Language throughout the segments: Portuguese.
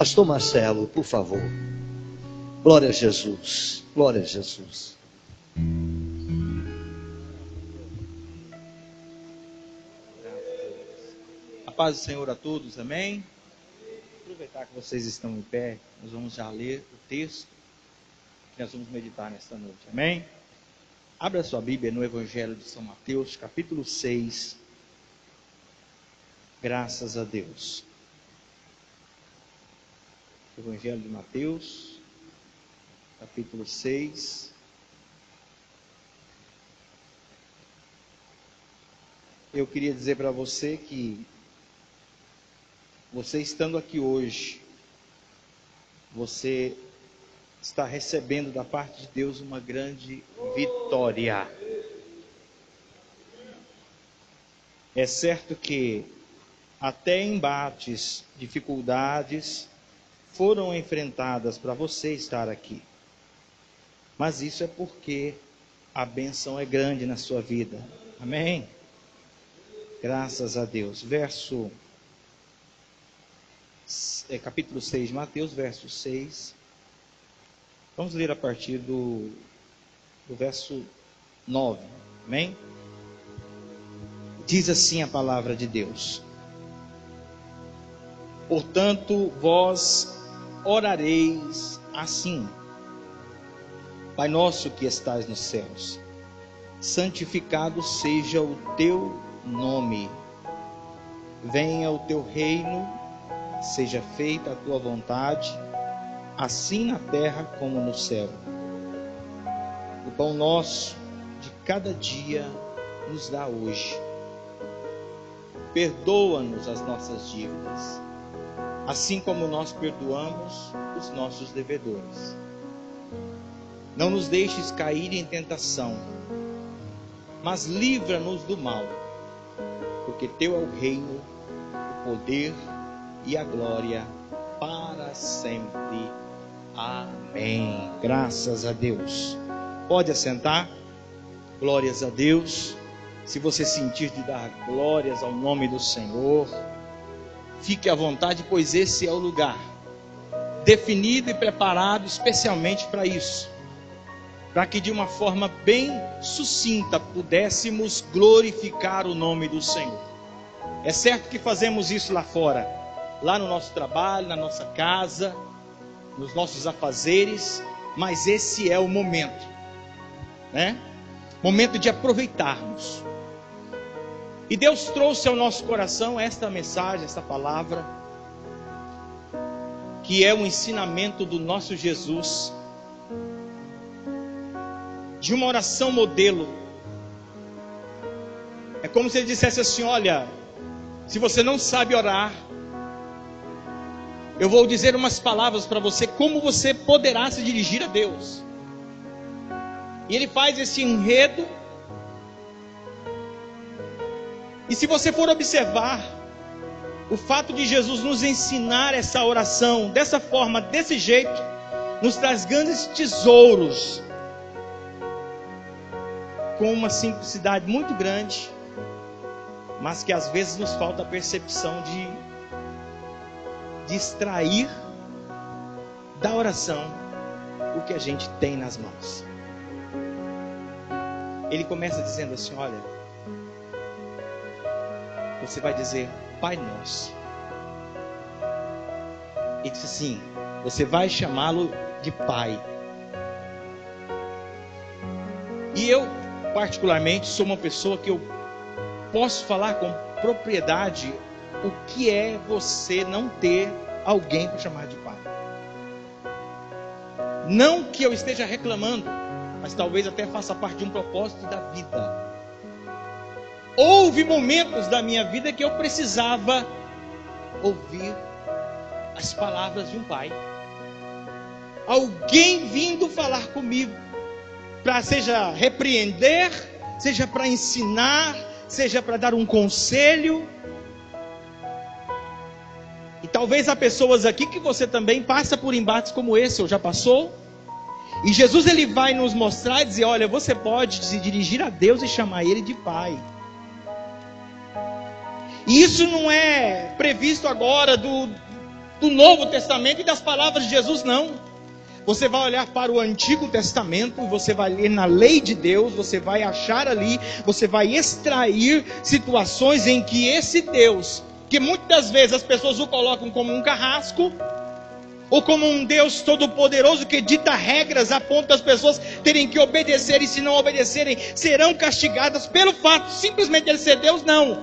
Pastor Marcelo, por favor. Glória a Jesus. Glória a Jesus. A paz do Senhor a todos, amém? Aproveitar que vocês estão em pé, nós vamos já ler o texto que nós vamos meditar nesta noite, amém? Abra sua Bíblia no Evangelho de São Mateus, capítulo 6. Graças a Deus. Evangelho de Mateus, capítulo 6. Eu queria dizer para você que você estando aqui hoje, você está recebendo da parte de Deus uma grande vitória. É certo que até embates, dificuldades foram enfrentadas para você estar aqui. Mas isso é porque a bênção é grande na sua vida. Amém? Graças a Deus. Capítulo 6 de Mateus, verso 6. Vamos ler a partir do verso 9. Amém? Diz assim a palavra de Deus: portanto, vós orareis assim: Pai nosso que estais nos céus, santificado seja o teu nome. Venha o teu reino, seja feita a tua vontade, assim na terra como no céu. O pão nosso de cada dia nos dá hoje. Perdoa-nos as nossas dívidas, assim como nós perdoamos os nossos devedores. Não nos deixes cair em tentação, mas livra-nos do mal, porque teu é o reino, o poder e a glória para sempre. Amém. Graças a Deus. Pode assentar. Glórias a Deus. Se você sentir de dar glórias ao nome do Senhor, fique à vontade, pois esse é o lugar definido e preparado especialmente para isso, para que de uma forma bem sucinta pudéssemos glorificar o nome do Senhor. É certo que fazemos isso lá fora, lá no nosso trabalho, na nossa casa, nos nossos afazeres, mas esse é o momento, né? Momento de aproveitarmos. E Deus trouxe ao nosso coração esta mensagem, esta palavra, que é o ensinamento do nosso Jesus, de uma oração modelo. É como se ele dissesse assim: olha, se você não sabe orar, eu vou dizer umas palavras para você, como você poderá se dirigir a Deus. E ele faz esse enredo. E se você for observar, o fato de Jesus nos ensinar essa oração dessa forma, desse jeito, nos traz grandes tesouros, com uma simplicidade muito grande, mas que às vezes nos falta a percepção de extrair da oração o que a gente tem nas mãos. Ele começa dizendo assim: olha, você vai dizer Pai Nosso. Ele diz assim: você vai chamá-lo de Pai. E eu particularmente sou uma pessoa que eu posso falar com propriedade o que é você não ter alguém para chamar de pai. Não que eu esteja reclamando, mas talvez até faça parte de um propósito da vida. Houve momentos da minha vida que eu precisava ouvir as palavras de um pai. Alguém vindo falar comigo, para seja repreender, seja para ensinar, seja para dar um conselho. E talvez há pessoas aqui que você também passa por embates como esse, ou já passou. E Jesus ele vai nos mostrar e dizer: olha, você pode se dirigir a Deus e chamar Ele de Pai. E isso não é previsto agora do Novo Testamento e das palavras de Jesus, não. Você vai olhar para o Antigo Testamento e você vai ler na lei de Deus, você vai achar ali, você vai extrair situações em que esse Deus, que muitas vezes as pessoas o colocam como um carrasco, ou como um Deus todo-poderoso que dita regras a ponto das pessoas terem que obedecer, e se não obedecerem, serão castigadas pelo fato simplesmente de ele ser Deus, não,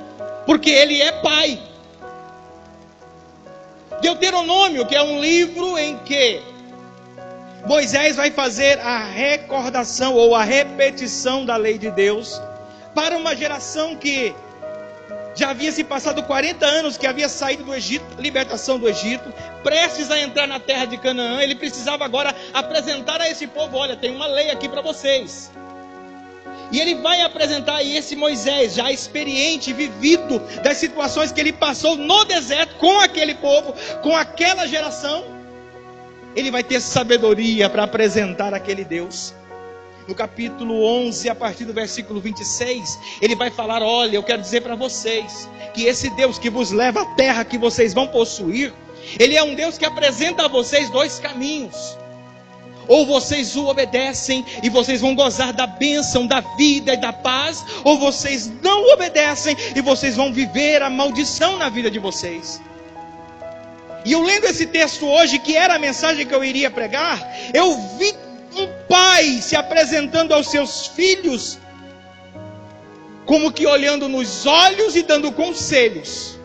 porque ele é Pai. Deuteronômio, que é um livro em que Moisés vai fazer a recordação ou a repetição da lei de Deus para uma geração que já havia se passado 40 anos que havia saído do Egito, libertação do Egito, prestes a entrar na terra de Canaã. Ele precisava agora apresentar a esse povo: olha, tem uma lei aqui para vocês. E ele vai apresentar, e esse Moisés, já experiente, vivido das situações que ele passou no deserto com aquele povo, com aquela geração, ele vai ter sabedoria para apresentar aquele Deus. No capítulo 11, a partir do versículo 26, ele vai falar: olha, eu quero dizer para vocês, que esse Deus que vos leva à terra que vocês vão possuir, ele é um Deus que apresenta a vocês dois caminhos. Ou vocês o obedecem e vocês vão gozar da bênção, da vida e da paz, ou vocês não obedecem e vocês vão viver a maldição na vida de vocês. E eu lendo esse texto hoje, que era a mensagem que eu iria pregar, eu vi um pai se apresentando aos seus filhos, como que olhando nos olhos e dando conselhos.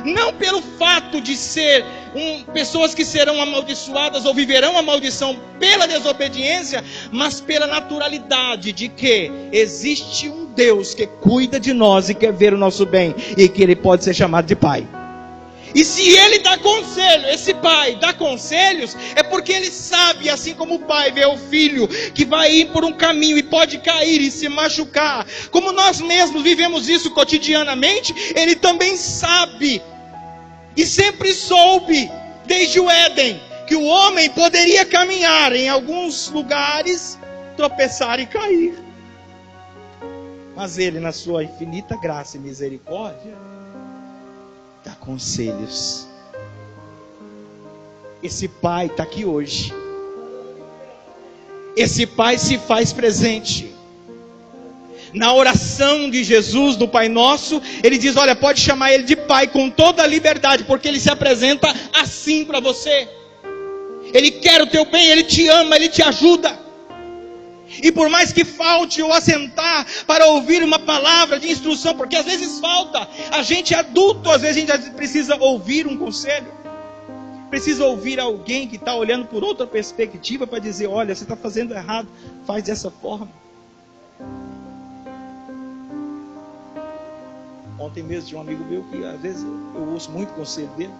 Não pelo fato de ser pessoas que serão amaldiçoadas ou viverão a maldição pela desobediência, mas pela naturalidade de que existe um Deus que cuida de nós e quer ver o nosso bem, e que ele pode ser chamado de Pai. E se ele dá conselho, esse pai dá conselhos, é porque ele sabe, assim como o pai vê o filho que vai ir por um caminho e pode cair e se machucar, como nós mesmos vivemos isso cotidianamente, ele também sabe, e sempre soube, desde o Éden, que o homem poderia caminhar em alguns lugares, tropeçar e cair. Mas ele, na sua infinita graça e misericórdia, dá conselhos. Esse pai está aqui hoje. Esse pai se faz presente. Na oração de Jesus, do Pai Nosso, ele diz: olha, pode chamar ele de pai com toda a liberdade, porque ele se apresenta assim para você. Ele quer o teu bem, ele te ama, ele te ajuda. E por mais que falte ou assentar para ouvir uma palavra de instrução, porque às vezes falta, a gente é adulto, às vezes a gente precisa ouvir um conselho, precisa ouvir alguém que está olhando por outra perspectiva para dizer: olha, você está fazendo errado, faz dessa forma. Ontem mesmo tinha um amigo meu que às vezes eu ouço muito conselho dele.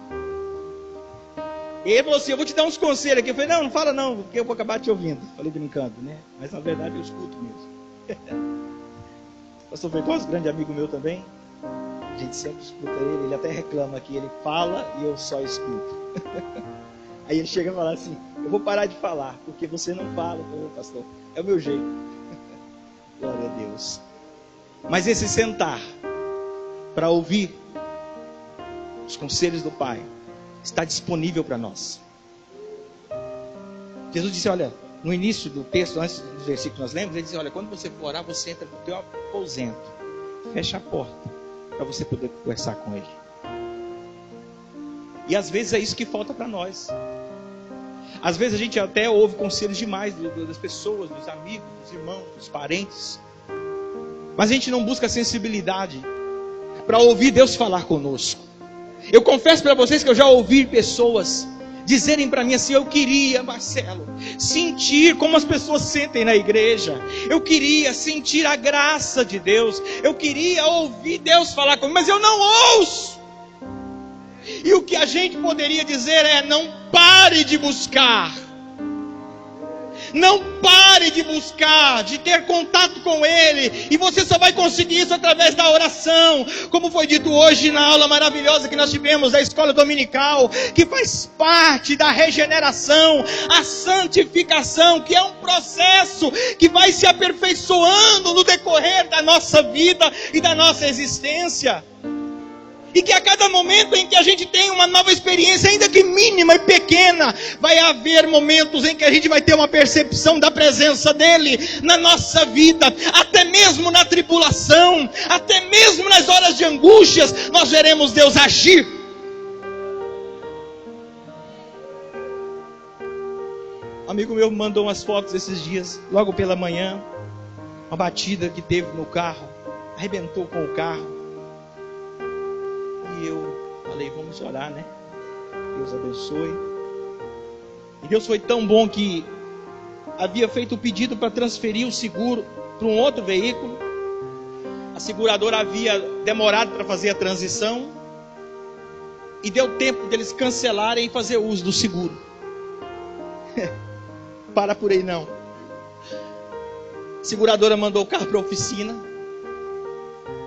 E ele falou assim: eu vou te dar uns conselhos aqui. Eu falei: não fala não, porque eu vou acabar te ouvindo. Falei brincando, né? Mas na verdade eu escuto mesmo. O pastor Feitosa, grande amigo meu também, a gente sempre escuta ele. Ele até reclama que ele fala e eu só escuto. Aí ele chega a falar assim: eu vou parar de falar, porque você não fala. Eu falei: pastor, é o meu jeito. Glória a Deus. Mas esse sentar para ouvir os conselhos do Pai está disponível para nós. Jesus disse: olha, no início do texto, antes do versículo que nós lemos, ele disse: olha, quando você for orar, você entra no teu aposento, fecha a porta, para você poder conversar com ele. E às vezes é isso que falta para nós. Às vezes a gente até ouve conselhos demais das pessoas, dos amigos, dos irmãos, dos parentes, mas a gente não busca sensibilidade para ouvir Deus falar conosco. Eu confesso para vocês que eu já ouvi pessoas dizerem para mim assim: eu queria, Marcelo, sentir como as pessoas sentem na igreja. Eu queria sentir a graça de Deus. Eu queria ouvir Deus falar comigo, mas eu não ouço. E o que a gente poderia dizer é: não pare de buscar. Não pare de buscar, de ter contato com Ele. E você só vai conseguir isso através da oração. Como foi dito hoje na aula maravilhosa que nós tivemos da escola dominical, que faz parte da regeneração, a santificação, que é um processo que vai se aperfeiçoando no decorrer da nossa vida e da nossa existência. E que a cada momento em que a gente tem uma nova experiência, ainda que mínima e pequena, vai haver momentos em que a gente vai ter uma percepção da presença dele na nossa vida. Até mesmo na tribulação, até mesmo nas horas de angústias, nós veremos Deus agir. Um amigo meu mandou umas fotos esses dias, logo pela manhã, uma batida que teve no carro, arrebentou com o carro. E eu falei, vamos orar, né? Deus abençoe. E Deus foi tão bom que havia feito o pedido para transferir o seguro para um outro veículo. A seguradora havia demorado para fazer a transição. E deu tempo deles cancelarem e fazer uso do seguro. Para por aí não. A seguradora mandou o carro para a oficina.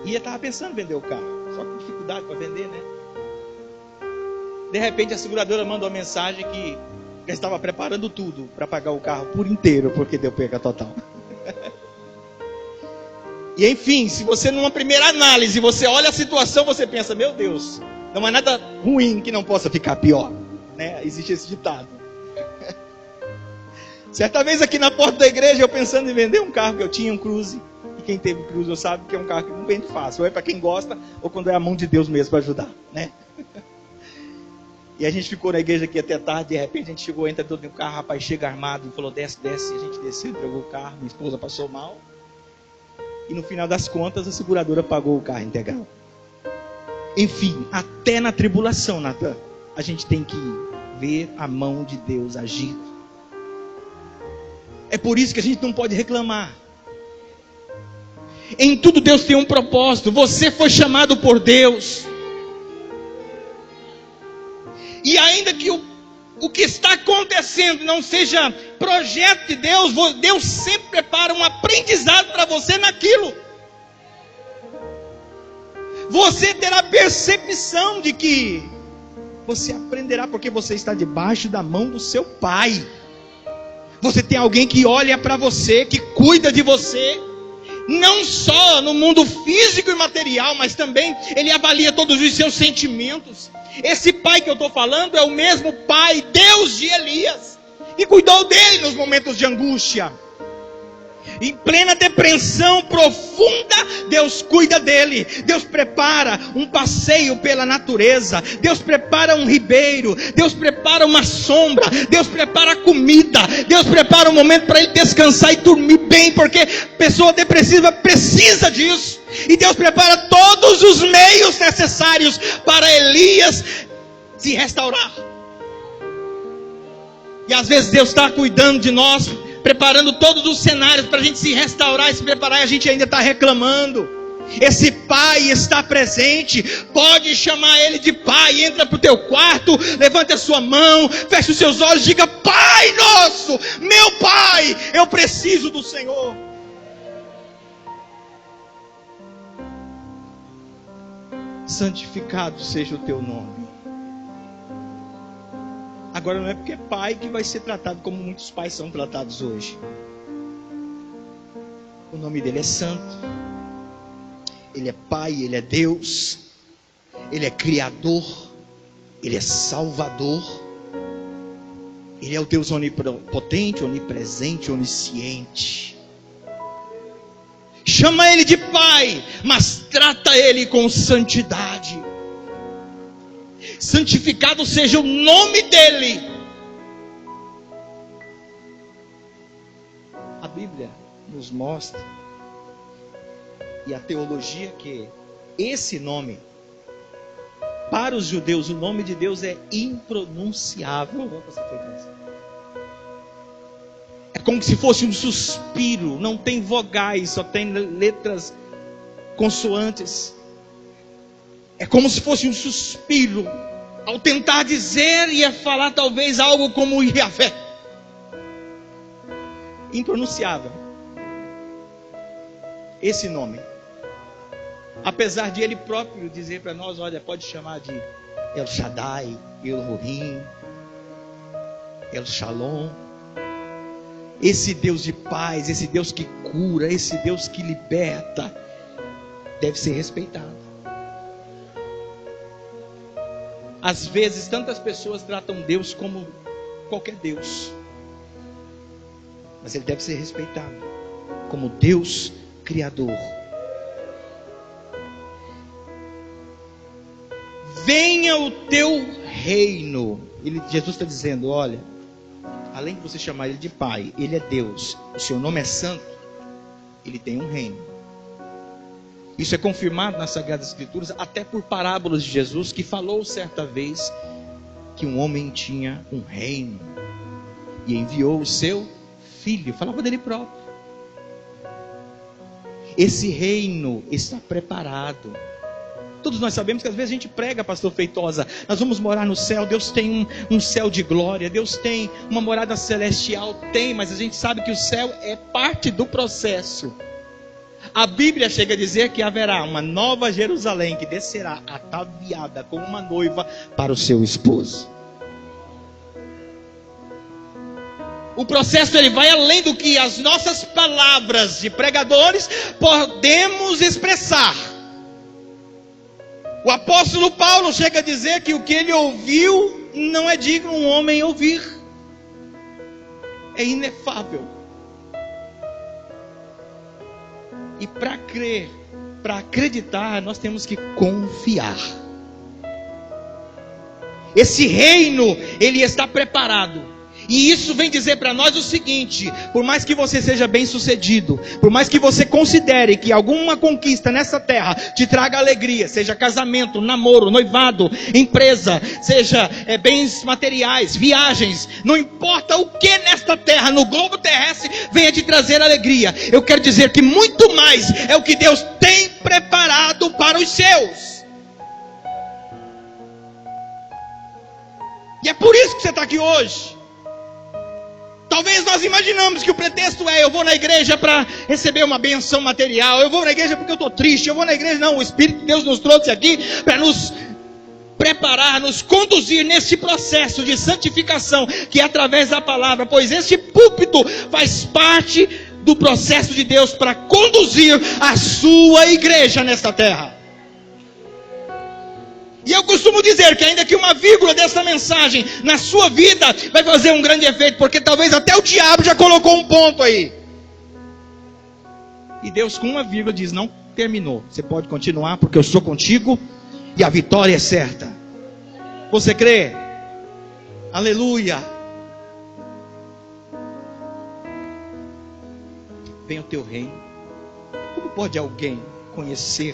E eu estava pensando em vender o carro. Só com dificuldade para vender, né? De repente a seguradora mandou uma mensagem que já estava preparando tudo para pagar o carro por inteiro, porque deu perca total. E enfim, se você numa primeira análise, você olha a situação, você pensa, meu Deus, não há nada ruim que não possa ficar pior, né? Existe esse ditado. Certa vez aqui na porta da igreja, eu pensando em vender um carro que eu tinha, um Cruze. E quem teve Cruze sabe que é um carro que não vende fácil. Ou é para quem gosta, ou quando é a mão de Deus mesmo para ajudar, né? E a gente ficou na igreja aqui até tarde. De repente a gente chegou, entra todo no carro. O rapaz chega armado e falou, desce, desce. A gente desceu, entregou o carro. Minha esposa passou mal. E no final das contas, a seguradora pagou o carro integral. Enfim, até na tribulação, Natan, a gente tem que ver a mão de Deus agir. É por isso que a gente não pode reclamar. Em tudo Deus tem um propósito. Você foi chamado por Deus. E ainda que o que está acontecendo não seja projeto de Deus, Deus sempre prepara um aprendizado para você naquilo. Você terá percepção de que você aprenderá porque você está debaixo da mão do seu Pai. Você tem alguém que olha para você, que cuida de você, não só no mundo físico e material, mas também Ele avalia todos os seus sentimentos. Esse Pai que eu estou falando é o mesmo Pai, Deus de Elias, que cuidou dele nos momentos de angústia. Em plena depressão profunda, Deus cuida dele. Deus prepara um passeio pela natureza. Deus prepara um ribeiro. Deus prepara uma sombra. Deus prepara comida. Deus prepara um momento para ele descansar e dormir bem, porque pessoa depressiva precisa disso. E Deus prepara todos os meios necessários para Elias se restaurar. E às vezes Deus está cuidando de nós, preparando todos os cenários para a gente se restaurar e se preparar, e a gente ainda está reclamando. Esse Pai está presente. Pode chamar Ele de Pai. Entra para o teu quarto, levante a sua mão, feche os seus olhos, diga: Pai nosso, meu Pai, eu preciso do Senhor. Santificado seja o teu nome. Agora não é porque é pai que vai ser tratado como muitos pais são tratados hoje. O nome dele é santo. Ele é Pai, Ele é Deus. Ele é Criador. Ele é Salvador. Ele é o Deus onipotente, onipresente, onisciente. Chama Ele de Pai, mas trata Ele com santidade. Santificado seja o nome dEle. A Bíblia nos mostra, e a teologia, que esse nome, para os judeus, o nome de Deus é impronunciável. É como se fosse um suspiro, não tem vogais, só tem letras consoantes. É como se fosse um suspiro. Ao tentar dizer, ia falar talvez algo como Yahvé. Impronunciável. Esse nome. Apesar de Ele próprio dizer para nós, olha, pode chamar de El Shaddai, El Rohim, El Shalom. Esse Deus de paz, esse Deus que cura, esse Deus que liberta, deve ser respeitado. Às vezes, tantas pessoas tratam Deus como qualquer Deus. Mas Ele deve ser respeitado como Deus Criador. Venha o teu reino. Jesus está dizendo, olha, além de você chamar Ele de Pai, Ele é Deus, o seu nome é santo, Ele tem um reino. Isso é confirmado nas Sagradas Escrituras, até por parábolas de Jesus, que falou certa vez que um homem tinha um reino e enviou o seu filho, falava dele próprio. Esse reino está preparado. Todos nós sabemos que às vezes a gente prega, pastor Feitosa, nós vamos morar no céu, Deus tem um céu de glória, Deus tem uma morada celestial, tem, mas a gente sabe que o céu é parte do processo. A Bíblia chega a dizer que haverá uma nova Jerusalém que descerá ataviada como uma noiva para o seu esposo. O processo ele vai além do que as nossas palavras de pregadores podemos expressar. O apóstolo Paulo chega a dizer que o que ele ouviu não é digno um homem ouvir. É inefável. E para crer, para acreditar, nós temos que confiar. Esse reino, ele está preparado. E isso vem dizer para nós o seguinte: por mais que você seja bem sucedido, por mais que você considere que alguma conquista nessa terra te traga alegria, seja casamento, namoro, noivado, empresa, seja bens materiais, viagens, não importa o que nesta terra, no globo terrestre, venha te trazer alegria, eu quero dizer que muito mais é o que Deus tem preparado para os seus. E é por isso que você está aqui hoje. Talvez nós imaginamos que o pretexto é: eu vou na igreja para receber uma benção material, eu vou na igreja porque eu estou triste, eu vou na igreja. Não, o Espírito de Deus nos trouxe aqui para nos preparar, nos conduzir nesse processo de santificação, que é através da palavra, pois este púlpito faz parte do processo de Deus para conduzir a sua igreja nesta terra. E eu costumo dizer que ainda que uma vírgula dessa mensagem na sua vida vai fazer um grande efeito, porque talvez até o diabo já colocou um ponto aí. E Deus com uma vírgula diz: não terminou, você pode continuar porque eu sou contigo e a vitória é certa. Você crê? Aleluia. Venha o teu reino. Como pode alguém conhecer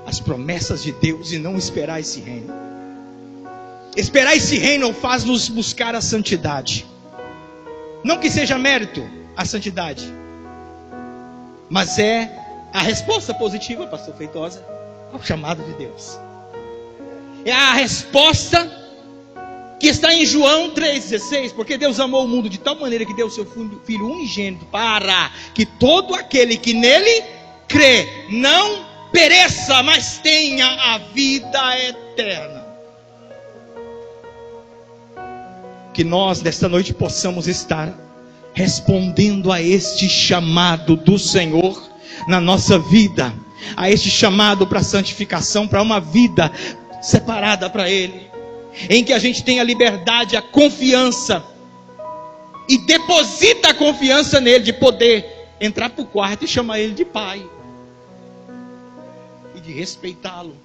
as promessas de Deus e não esperar esse reino? Esperar esse reino faz-nos buscar a santidade. Não que seja mérito a santidade, mas é a resposta positiva, pastor Feitosa, ao chamado de Deus. É a resposta que está em João 3,16, porque Deus amou o mundo de tal maneira que deu o seu Filho unigênito, para que todo aquele que nele crê não pereça, mas tenha a vida eterna. Que nós nesta noite possamos estar respondendo a este chamado do Senhor na nossa vida, a este chamado para a santificação, para uma vida separada para Ele, em que a gente tenha a liberdade, a confiança, e deposita a confiança nele, de poder entrar para o quarto e chamar Ele de Pai, de respeitá-lo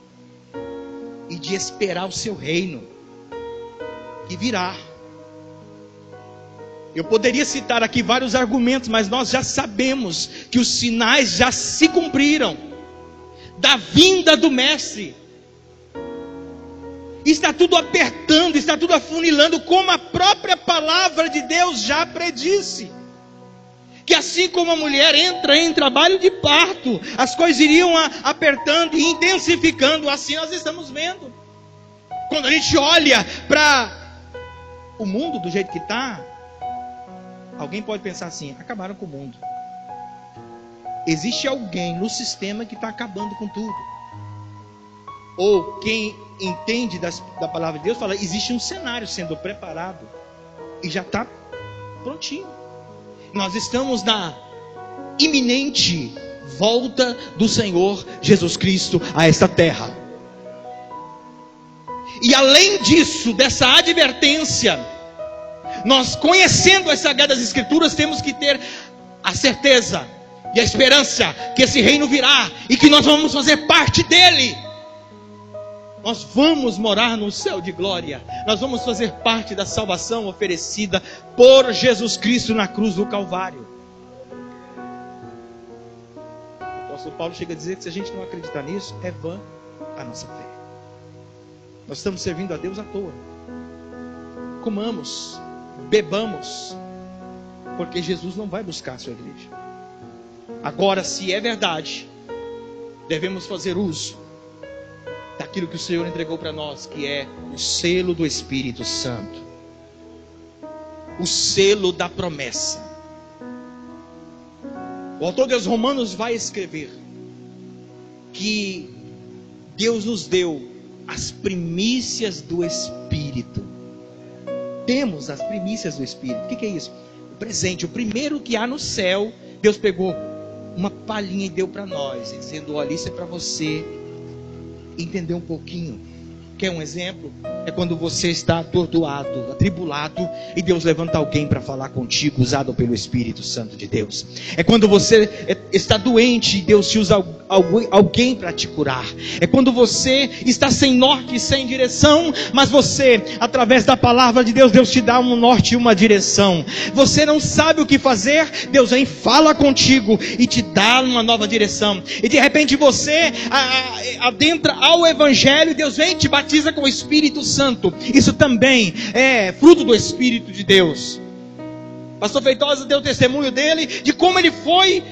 e de esperar o seu reino que virá. Eu poderia citar aqui vários argumentos, mas nós já sabemos que os sinais já se cumpriram da vinda do Mestre. Está tudo apertando, está tudo afunilando, como a própria palavra de Deus já predisse. Que assim como a mulher entra em trabalho de parto, as coisas iriam apertando e intensificando. Assim nós estamos vendo. Quando a gente olha para o mundo do jeito que está, alguém pode pensar assim: acabaram com o mundo. Existe alguém no sistema que está acabando com tudo. Ou quem entende da palavra de Deus fala: existe um cenário sendo preparado e já está prontinho. Nós estamos na iminente volta do Senhor Jesus Cristo a esta terra. E além disso, dessa advertência, nós, conhecendo as Sagradas Escrituras, temos que ter a certeza e a esperança que esse reino virá e que nós vamos fazer parte dele. Nós vamos morar no céu de glória. Nós vamos fazer parte da salvação oferecida por Jesus Cristo na cruz do Calvário. O apóstolo Paulo chega a dizer que se a gente não acreditar nisso, é vã a nossa fé. Nós estamos servindo a Deus à toa. Comamos, bebamos, porque Jesus não vai buscar a sua igreja. Agora, se é verdade, devemos fazer uso daquilo que o Senhor entregou para nós, que é o selo do Espírito Santo, o selo da promessa. O autor dos Romanos vai escrever que Deus nos deu as primícias do Espírito. Temos as primícias do Espírito. O que é isso? O presente, o primeiro que há no céu. Deus pegou uma palhinha e deu para nós, dizendo: olha, isso é para você entender um pouquinho. Quer um exemplo? É quando você está atordoado, atribulado, e Deus levanta alguém para falar contigo, usado pelo Espírito Santo de Deus. É quando você está doente e Deus te usa alguém para te curar. É quando você está sem norte e sem direção, mas você, através da palavra de Deus, Deus te dá um norte e uma direção. Você não sabe o que fazer, Deus vem, fala contigo e te dá uma nova direção. E de repente você adentra ao Evangelho, e Deus vem e te batiza com o Espírito Santo. Isso também é fruto do Espírito de Deus. Pastor Feitosa deu testemunho dele, de como ele foi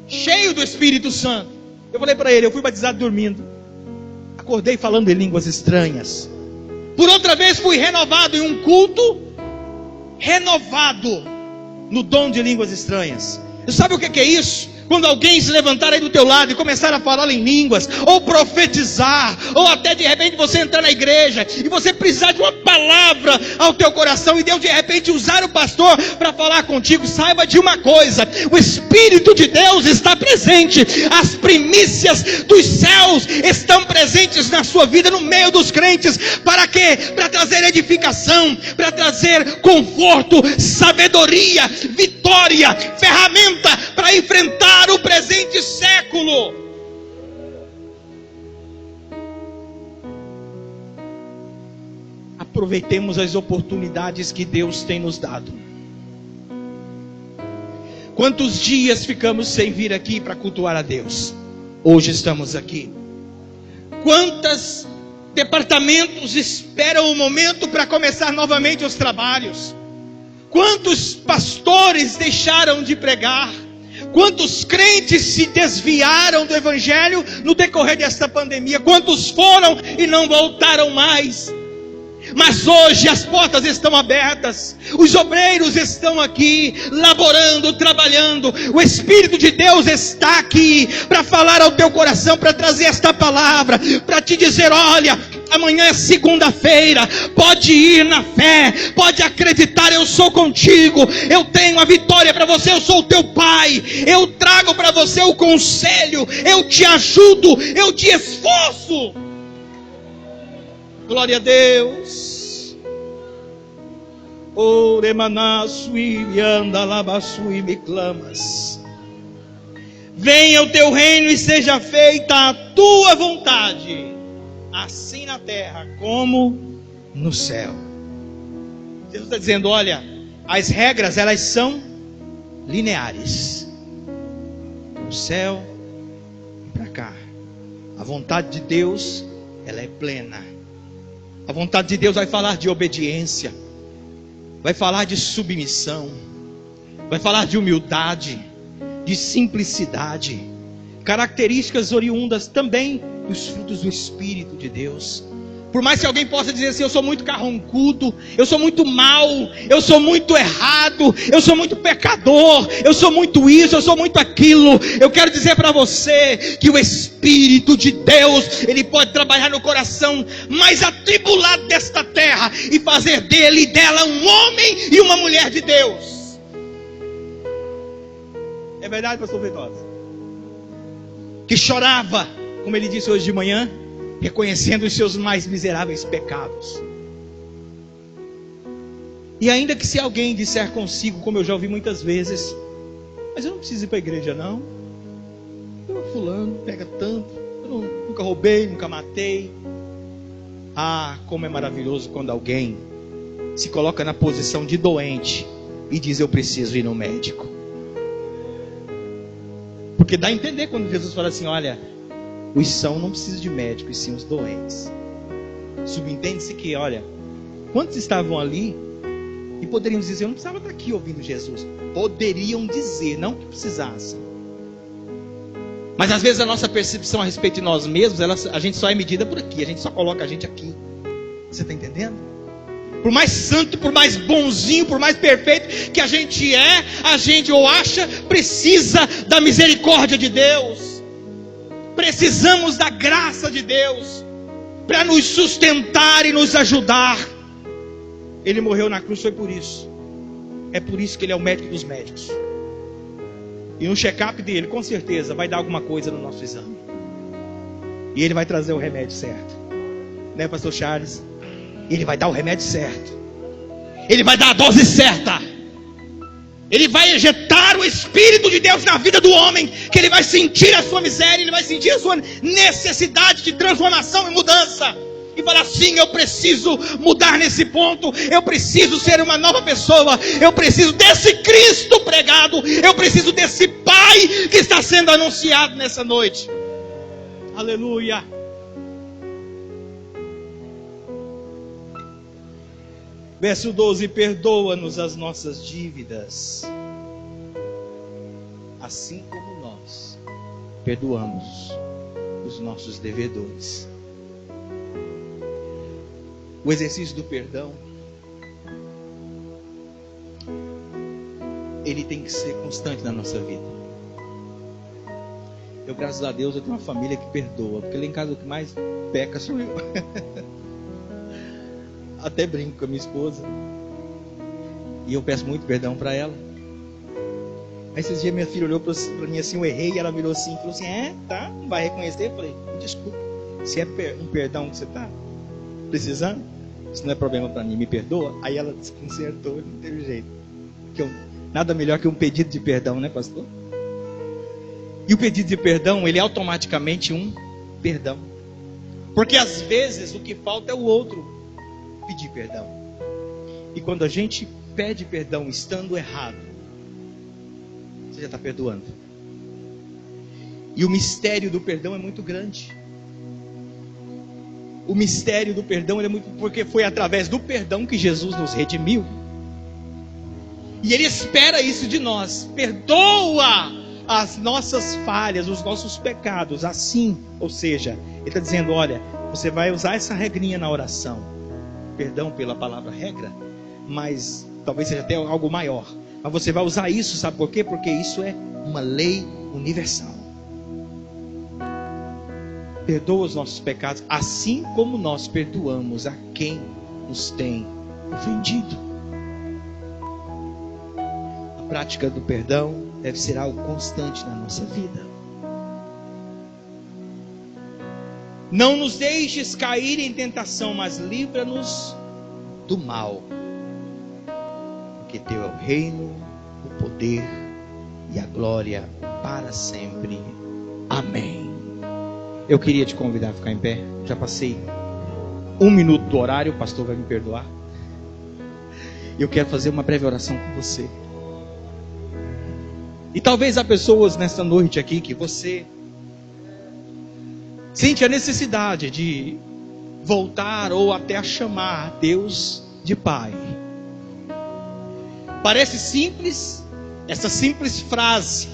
cheio do Espírito Santo. Eu falei para ele: eu fui batizado dormindo, acordei falando em línguas estranhas. Por outra vez fui renovado em um culto, renovado no dom de línguas estranhas. Você sabe o que é isso? Quando alguém se levantar aí do teu lado e começar a falar em línguas, ou profetizar, ou até de repente você entrar na igreja e você precisar de uma palavra ao teu coração, e Deus de repente usar o pastor para falar contigo, saiba de uma coisa: o Espírito de Deus está presente. As primícias dos céus estão presentes na sua vida, no meio dos crentes. Para quê? Para trazer edificação, para trazer conforto, sabedoria, vitória, ferramenta para enfrentar o presente século. Aproveitemos as oportunidades que Deus tem nos dado. Quantos dias ficamos sem vir aqui para cultuar a Deus? Hoje estamos aqui. Quantos departamentos esperam o momento para começar novamente os trabalhos? Quantos pastores deixaram de pregar? Quantos crentes se desviaram do Evangelho no decorrer desta pandemia? Quantos foram e não voltaram mais? Mas hoje as portas estão abertas, os obreiros estão aqui, laborando, trabalhando. O Espírito de Deus está aqui para falar ao teu coração, para trazer esta palavra, para te dizer: olha, amanhã é segunda-feira, pode ir na fé, pode acreditar, eu sou contigo, eu tenho a vitória para você, eu sou o teu pai, eu trago para você o conselho, eu te ajudo, eu te esforço. Glória a Deus. Oremanassui andalabassui me clamas. Venha o teu reino e seja feita a tua vontade, assim na terra como no céu. Jesus está dizendo: olha, as regras elas são lineares, para o céu e para cá. A vontade de Deus, ela é plena. A vontade de Deus vai falar de obediência, vai falar de submissão, vai falar de humildade, de simplicidade, características oriundas também dos frutos do Espírito de Deus. Por mais que alguém possa dizer assim: eu sou muito carrancudo, eu sou muito mau, eu sou muito errado, eu sou muito pecador, eu sou muito isso, eu sou muito aquilo. Eu quero dizer para você que o Espírito de Deus, ele pode trabalhar no coração mais atribulado desta terra e fazer dele e dela um homem e uma mulher de Deus. É verdade, pastor Feitosa? Que chorava, como ele disse hoje de manhã, reconhecendo os seus mais miseráveis pecados. E ainda que se alguém disser consigo, como eu já ouvi muitas vezes, mas eu não preciso ir para a igreja não, eu fulano pega tanto, eu nunca roubei, nunca matei. Ah, como é maravilhoso quando alguém se coloca na posição de doente e diz: eu preciso ir no médico. Porque dá a entender quando Jesus fala assim: olha, os sãos não precisam de médico, e sim os doentes. Subentende-se que, olha, quantos estavam ali e poderiam dizer: eu não precisava estar aqui ouvindo Jesus. Poderiam dizer, não que precisassem. Mas às vezes a nossa percepção a respeito de nós mesmos, a gente só é medida por aqui, a gente só coloca a gente aqui. Você está entendendo? Por mais santo, por mais bonzinho, por mais perfeito que a gente é, a gente ou acha, precisa da misericórdia de Deus. Precisamos da graça de Deus para nos sustentar e nos ajudar. Ele morreu na cruz, foi por isso. É por isso que ele é o médico dos médicos. E no check-up dele, com certeza, vai dar alguma coisa no nosso exame. E ele vai trazer o remédio certo. Né, pastor Charles? Ele vai dar o remédio certo. Ele vai dar a dose certa. Ele vai injetar o Espírito de Deus na vida do homem, que ele vai sentir a sua miséria, ele vai sentir a sua necessidade de transformação e mudança. E falar assim: eu preciso mudar nesse ponto, eu preciso ser uma nova pessoa, eu preciso desse Cristo pregado, eu preciso desse Pai que está sendo anunciado nessa noite. Aleluia. Verso 12: perdoa-nos as nossas dívidas, assim como nós perdoamos os nossos devedores. O exercício do perdão, ele tem que ser constante na nossa vida. Eu, graças a Deus, eu tenho uma família que perdoa, porque lá em casa o que mais peca sou eu. Até brinco com a minha esposa, e eu peço muito perdão para ela. Aí esses dias minha filha olhou para mim assim: eu errei, e ela virou assim, falou assim: tá, não vai reconhecer? Eu falei: desculpa, se é um perdão que você está precisando, isso não é problema para mim, me perdoa. Aí ela desconcertou, não teve jeito. Nada melhor que um pedido de perdão, né, pastor? E o pedido de perdão, ele é automaticamente um perdão. Porque às vezes o que falta é o outro pedir perdão. E quando a gente pede perdão estando errado, você já está perdoando. E o mistério do perdão é muito grande. O mistério do perdão é muito, porque foi através do perdão que Jesus nos redimiu. E Ele espera isso de nós. Perdoa as nossas falhas, os nossos pecados. Assim, ou seja, Ele está dizendo: olha, você vai usar essa regrinha na oração. Perdão pela palavra regra, mas talvez seja até algo maior. Mas você vai usar isso, sabe por quê? Porque isso é uma lei universal. Perdoa os nossos pecados, assim como nós perdoamos a quem nos tem ofendido. A prática do perdão deve ser algo constante na nossa vida. Não nos deixes cair em tentação, mas livra-nos do mal. Porque teu é o reino, o poder e a glória para sempre. Amém. Eu queria te convidar a ficar em pé. Já passei 1 minuto do horário, o pastor vai me perdoar. Eu quero fazer uma breve oração com você. E talvez há pessoas nesta noite aqui que você sente a necessidade de voltar ou até a chamar Deus de Pai. Parece simples, essa simples frase,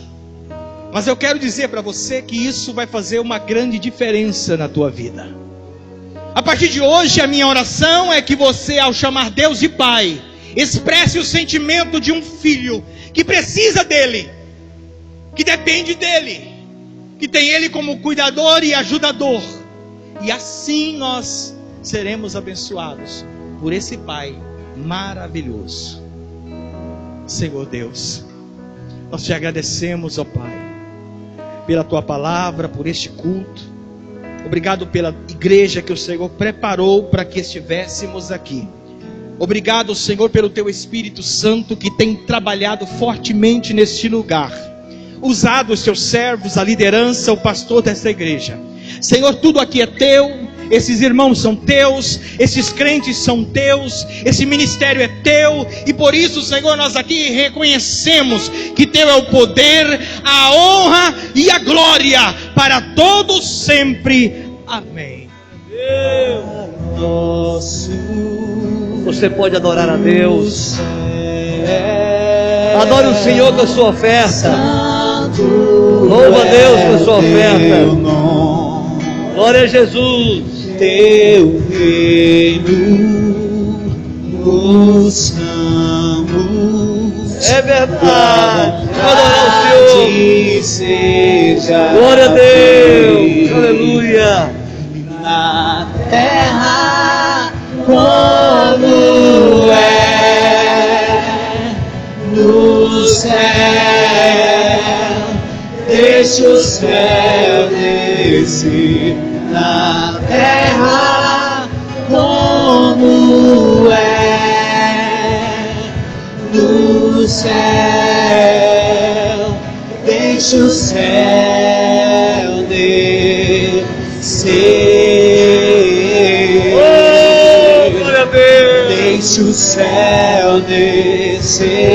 mas eu quero dizer para você que isso vai fazer uma grande diferença na tua vida. A partir de hoje, a minha oração é que você, ao chamar Deus de Pai, expresse o sentimento de um filho que precisa dele, que depende dele, que tem ele como cuidador e ajudador. E assim nós seremos abençoados por esse Pai maravilhoso. Senhor Deus, nós te agradecemos, ó Pai, pela tua palavra, por este culto. Obrigado pela igreja que o Senhor preparou para que estivéssemos aqui. Obrigado, Senhor, pelo Teu Espírito Santo que tem trabalhado fortemente neste lugar. Usado os Teus servos, a liderança, o pastor dessa igreja. Senhor, tudo aqui é Teu. Esses irmãos são Teus, esses crentes são Teus, esse ministério é Teu, e por isso, Senhor, nós aqui reconhecemos que Teu é o poder, a honra e a glória para todos sempre. Amém. Você pode adorar a Deus. Adore o Senhor com a sua oferta. Louva a Deus com a sua oferta. Glória a Jesus. Teu reino buscamos. É verdade. Adorar o Senhor. Seja Glória a Deus. Aleluia. na terra como é no céu. Deixa o céu descer na terra como é no céu. Deixa o céu descer. Oh, glória a Deus. Deixa o céu descer.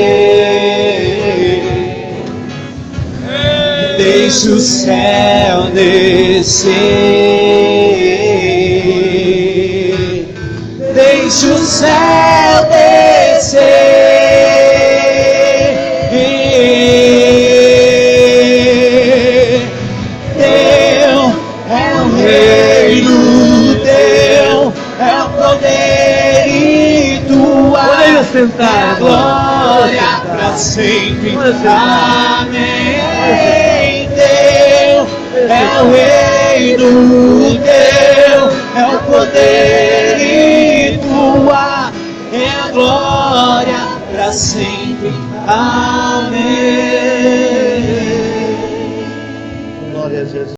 Deixa o céu descer. Deixa o céu descer. Teu é o reino, teu é o poder e tua Podem sentar, glória para sempre. Amém. É o reino teu, é o poder e tua é a glória para sempre. Amém. Glória a Jesus.